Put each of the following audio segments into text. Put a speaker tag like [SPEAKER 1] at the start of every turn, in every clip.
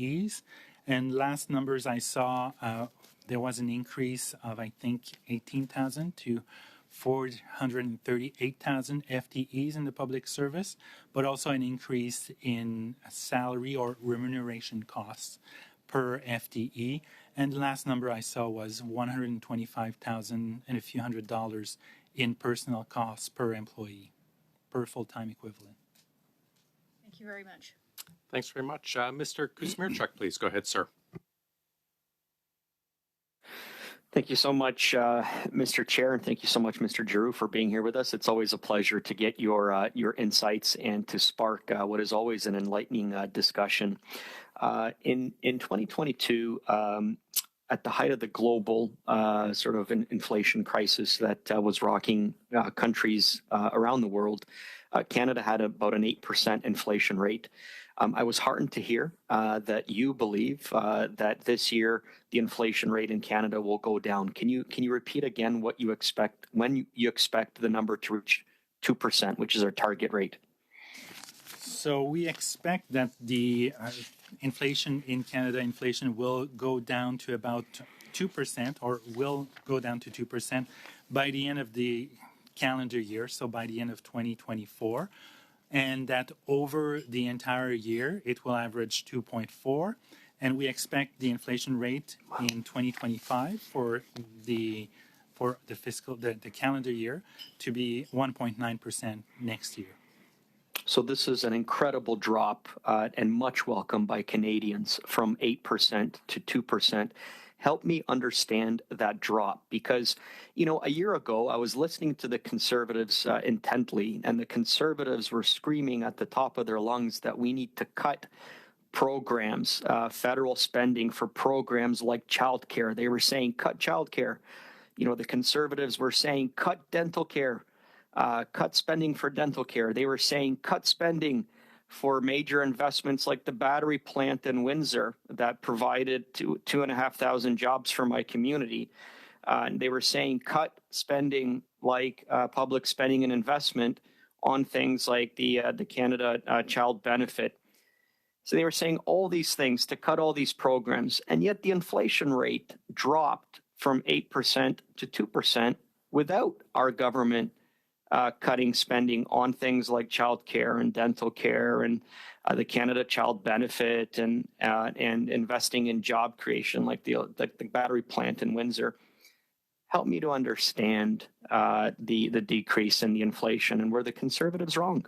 [SPEAKER 1] FTEs. And last numbers I saw, there was an increase of, I think, 18,000 to 438,000 FTEs in the public service, but also an increase in salary or remuneration costs per FTE. And the last number I saw was 125,000 and a few $100 in personnel costs per employee, per full-time equivalent.
[SPEAKER 2] Thank you very much.
[SPEAKER 3] Thanks very much. Mr. Kuzmierczak, please go ahead, sir.
[SPEAKER 4] Thank you so much, Mr. Chair, and thank you so much, Mr. Giroux, for being here with us. It's always a pleasure to get your insights and to spark what is always an enlightening discussion. In 2022, at the height of the global sort of inflation crisis that was rocking countries around the world, Canada had about an 8% inflation rate. I was heartened to hear that you believe that this year the inflation rate in Canada will go down. Can you repeat again what you expect, when you expect the number to reach 2%, which is our target rate?
[SPEAKER 1] So we expect that the inflation in Canada, will go down to about 2%, or will go down to 2% by the end of the calendar year, so by the end of 2024. And that over the entire year, it will average 2.4. And we expect the inflation rate in 2025 for the calendar year to be 1.9% next year.
[SPEAKER 4] So this is an incredible drop and much welcome by Canadians from 8% to 2%. Help me understand that drop, because, you know, a year ago I was listening to the Conservatives intently, and the Conservatives were screaming at the top of their lungs that we need to cut programs, federal spending for programs like childcare. They were saying cut childcare. You know, the Conservatives were saying cut dental care, cut spending for dental care. They were saying cut spending for major investments like the battery plant in Windsor that provided 2,500 jobs for my community. And they were saying cut spending like public spending and investment on things like the Canada Child Benefit. So they were saying all these things to cut all these programs, and yet the inflation rate dropped from 8% to 2% without our government cutting spending on things like childcare and dental care and the Canada Child Benefit and investing in job creation like the battery plant in Windsor. Help me to understand the decrease in the inflation, and were the Conservatives wrong?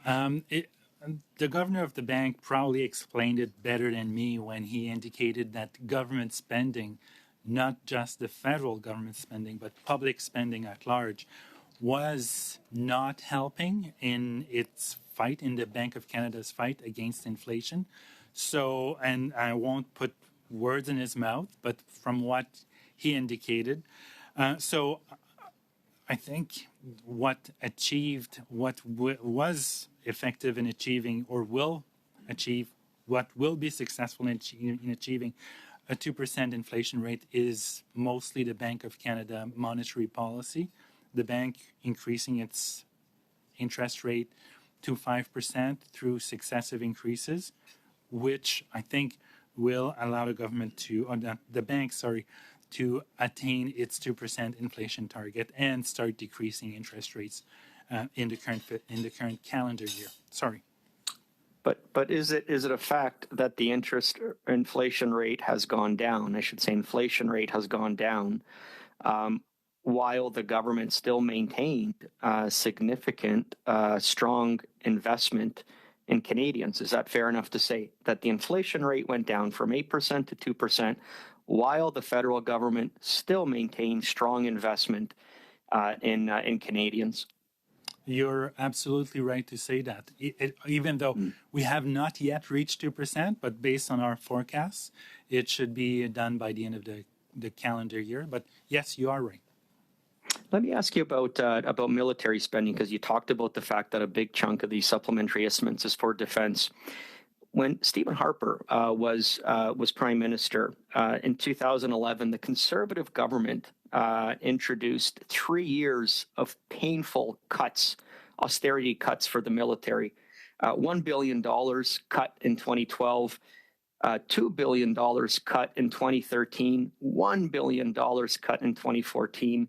[SPEAKER 1] The governor of the bank probably explained it better than me when he indicated that government spending, not just the federal government spending, but public spending at large, was not helping in its fight, in the Bank of Canada's fight against inflation. So, and I won't put words in his mouth, but from what he indicated. So I think what was effective in achieving, or will achieve, what will be successful in achieving a 2% inflation rate is mostly the Bank of Canada monetary policy. The bank increasing its interest rate to 5% through successive increases, which I think will allow the government to attain its 2% inflation target and start decreasing interest rates in the current calendar year. Sorry.
[SPEAKER 4] But is it a fact that the inflation rate has gone down? I should say inflation rate has gone down while the government still maintained significant, strong investment in Canadians. Is that fair enough to say that the inflation rate went down from 8% to 2% while the federal government still maintained strong investment in Canadians?
[SPEAKER 1] You're absolutely right to say that. Even though we have not yet reached 2%, but based on our forecasts, it should be done by the end of the calendar year. But yes, you are right.
[SPEAKER 4] Let me ask you about military spending, because you talked about the fact that a big chunk of these supplementary estimates is for defense. When Stephen Harper was Prime Minister in 2011, the Conservative government introduced 3 years of painful cuts, austerity cuts for the military. $1 billion cut in 2012, $2 billion cut in 2013, $1 billion cut in 2014.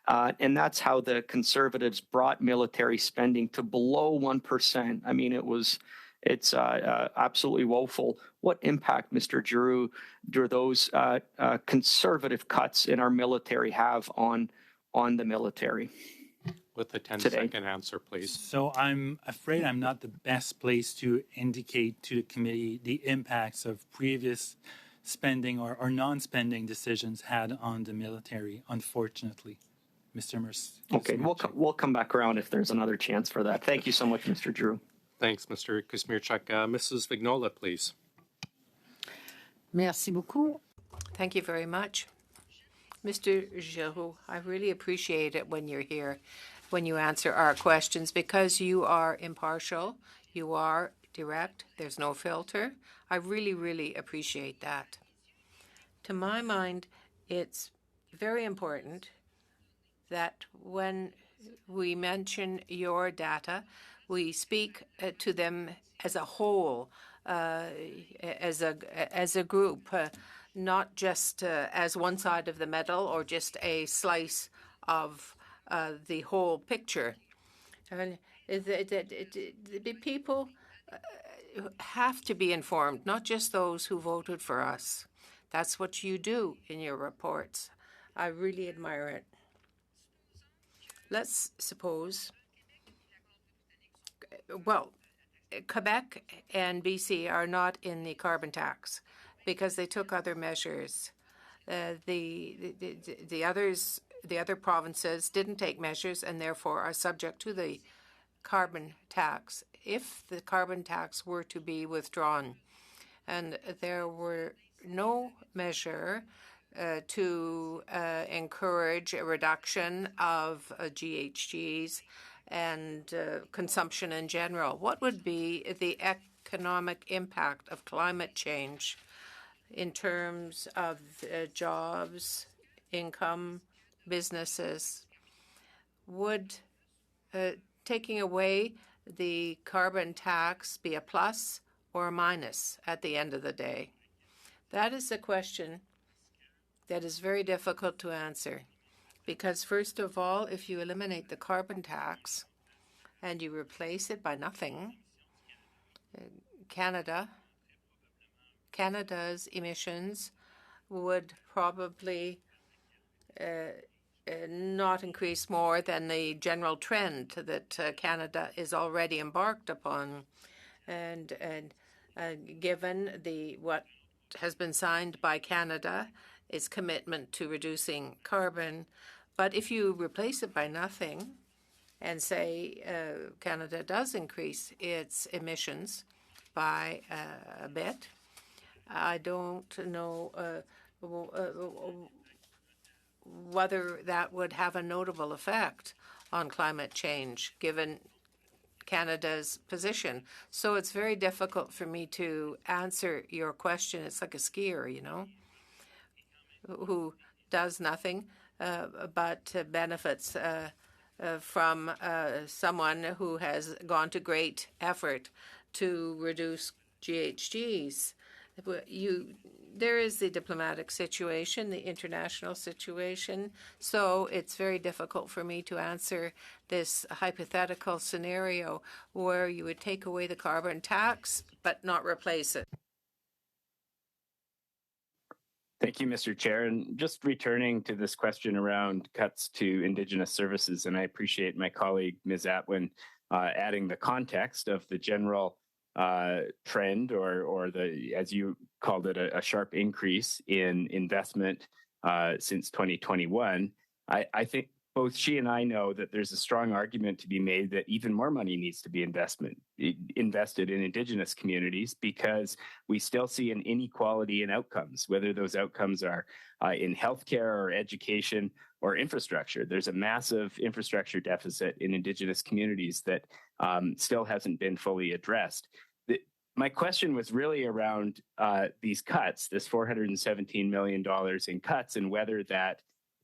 [SPEAKER 4] And that's how the Conservatives brought military spending to below 1%. I mean, it's absolutely woeful. What impact, Mr. Giroux, do those conservative cuts in our military have on the military?
[SPEAKER 3] With a 10
[SPEAKER 4] Today.
[SPEAKER 3] second answer, please.
[SPEAKER 1] So I'm afraid I'm not the best place to indicate to the committee the impacts of previous spending or non-spending decisions had on the military, unfortunately, Mr. Mercer.
[SPEAKER 4] Okay, we'll come back around if there's another chance for that. Thank you so much, Mr. Giroux.
[SPEAKER 3] Thanks, Mr. Kuzmierczak. Mrs. Vignola, please.
[SPEAKER 5] Merci beaucoup.
[SPEAKER 6] Thank you very much. Mr. Giroux, I really appreciate it when you're here, when you answer our questions, because you are impartial, you are direct, there's no filter. I really, really appreciate that. To my mind, it's very important that when we mention your data, we speak to them as a whole, as a group, not just as one side of the medal or just a slice of the whole picture. The people have to be informed, not just those who voted for us. That's what you do in your reports. I really admire it. Let's suppose, well, Quebec and BC are not in the carbon tax because they took other measures. The other provinces didn't take measures and therefore are subject to the carbon tax. If the carbon tax were to be withdrawn and there were no measure to encourage a reduction of GHGs and consumption in general, what would be the economic impact of climate change in terms of jobs, income, businesses? Would taking away the carbon tax be a plus or a minus at the end of the day? That is a question that is very difficult to answer because, first of all, if you eliminate the carbon tax and you replace it by nothing, Canada's emissions would probably not increase more than the general trend that Canada is already embarked upon. And given what has been signed by Canada, its commitment to reducing carbon. But if you replace it by nothing and say Canada does increase its emissions by a bit, I don't know whether that would have a notable effect on climate change, given Canada's position. So it's very difficult for me to answer your question. It's like a skier, you know, who does nothing but benefits from someone who has gone to great effort to reduce GHGs. There is the diplomatic situation, the international situation, so it's very difficult for me to answer this hypothetical scenario where you would take away the carbon tax but not replace it.
[SPEAKER 7] Thank you, Mr. Chair. And just returning to this question around cuts to Indigenous services, and I appreciate my colleague, Ms. Atwin, adding the context of the general trend or the, as you called it, a sharp increase in investment since 2021. I think both she and I know that there's a strong argument to be made that even more money needs to be invested in Indigenous communities because we still see an inequality in outcomes, whether those outcomes are in healthcare or education or infrastructure. There's a massive infrastructure deficit in Indigenous communities that still hasn't been fully addressed. My question was really around these cuts, this $417 million in cuts, and whether that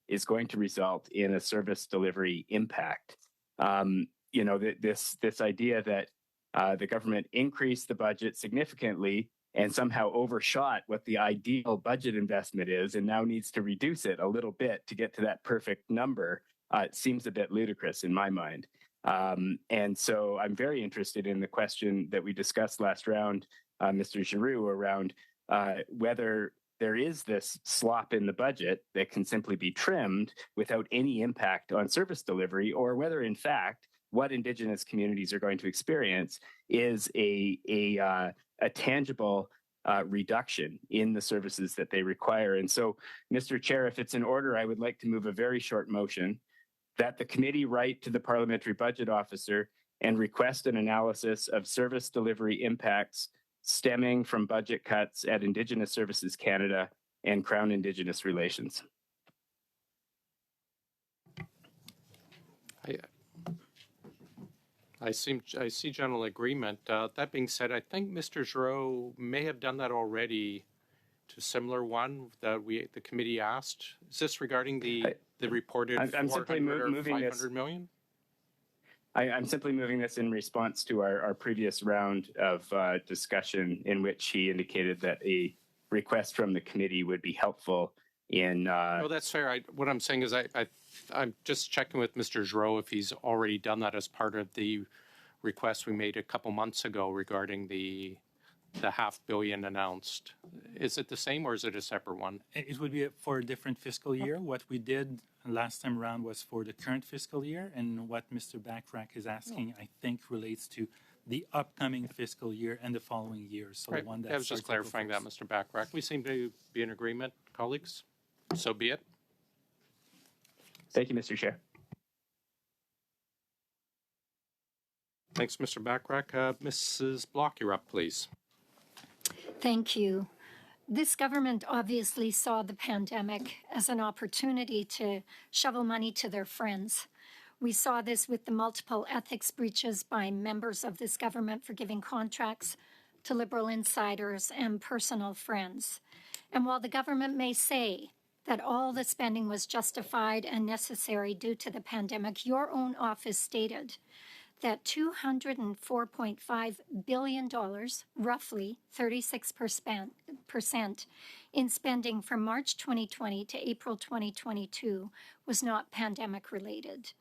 [SPEAKER 7] is going to result in a service delivery impact. You know, this idea that the government increased the budget significantly and somehow overshot what the ideal budget investment is and now needs to reduce it a little bit to get to that perfect number, it seems a bit ludicrous in my mind. And so I'm very interested in the question that we discussed last round, Mr. Giroux, around whether there is this slop in the budget that can simply be trimmed without any impact on service delivery, or whether, in fact, what Indigenous communities are going to experience is a tangible reduction in the services that they require. And so, Mr. Chair, if it's in order, I would like to move a very short motion that the committee write to the Parliamentary Budget Officer and request an analysis of service delivery impacts stemming from budget cuts at Indigenous Services Canada and Crown Indigenous Relations.
[SPEAKER 3] I see general agreement. That being said, I think Mr. Giroux may have done that already to a similar one that the committee asked. Is this regarding the reported
[SPEAKER 7] I'm simply moving this.
[SPEAKER 3] 500 million?
[SPEAKER 7] I'm simply moving this in response to our previous round of discussion, in which he indicated that a request from the committee would be helpful in.
[SPEAKER 3] No, that's fair. What I'm saying is I'm just checking with Mr. Giroux if he's already done that as part of the request we made a couple months ago regarding the $500 million announced. Is it the same or is it a separate one?
[SPEAKER 1] It would be for a different fiscal year. What we did last time around was for the current fiscal year, and what Mr. Backrack is asking, I think, relates to the upcoming fiscal year and the following years. So
[SPEAKER 3] Right.
[SPEAKER 1] the one that
[SPEAKER 3] I was just clarifying that, Mr. Backrack. We seem to be in agreement, colleagues. So be it.
[SPEAKER 7] Thank you, Mr. Chair.
[SPEAKER 3] Thanks, Mr. Backrack. Mrs. Block, you're up, please.
[SPEAKER 5] Thank you. This government obviously saw the pandemic as an opportunity to shovel money to their friends. We saw this with the multiple ethics breaches by members of this government for giving contracts to liberal insiders and personal friends. And while the government may say that all the spending was justified and necessary due to the pandemic, your own office stated that $204.5 billion, roughly 36% in spending from March 2020 to April 2022 was not pandemic related.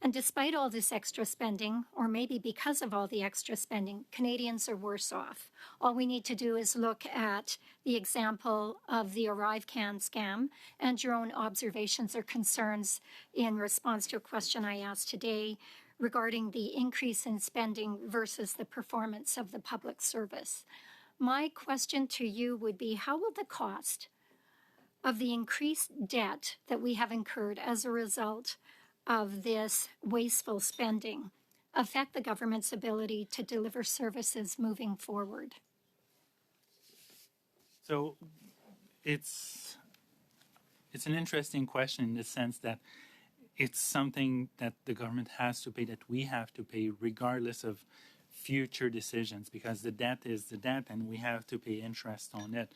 [SPEAKER 5] And despite all this extra spending, or maybe because of all the extra spending, Canadians are worse off. All we need to do is look at the example of the ArriveCan scam and your own observations or concerns in response to a question I asked today regarding the increase in spending versus the performance of the public service. My question to you would be, how will the cost of the increased debt that we have incurred as a result of this wasteful spending affect the government's ability to deliver services moving forward?
[SPEAKER 1] So it's an interesting question in the sense that it's something that the government has to pay, that we have to pay, regardless of future decisions, because the debt is the debt and we have to pay interest on it.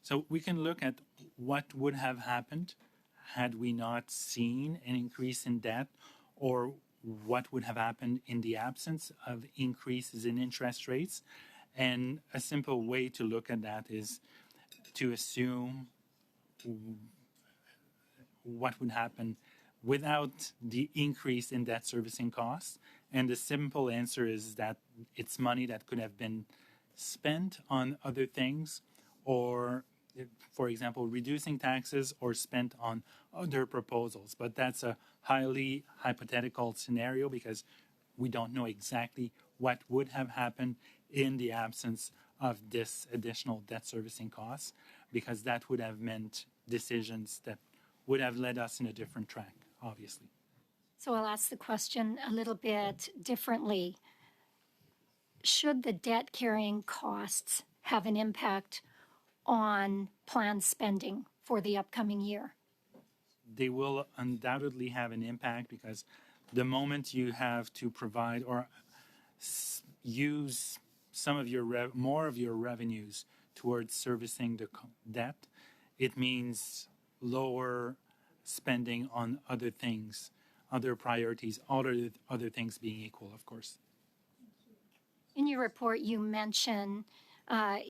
[SPEAKER 1] So we can look at what would have happened had we not seen an increase in debt, or what would have happened in the absence of increases in interest rates. And a simple way to look at that is to assume what would happen without the increase in debt servicing costs. And the simple answer is that it's money that could have been spent on other things, or, for example, reducing taxes, or spent on other proposals. But that's a highly hypothetical scenario because we don't know exactly what would have happened in the absence of this additional debt servicing costs, because that would have meant decisions that would have led us in a different track, obviously.
[SPEAKER 5] So I'll ask the question a little bit differently. Should the debt carrying costs have an impact on planned spending for the upcoming year?
[SPEAKER 1] They will undoubtedly have an impact, because the moment you have to provide or use some of your more of your revenues towards servicing the debt, it means lower spending on other things, other priorities, other things being equal, of course.
[SPEAKER 5] in your report, you mention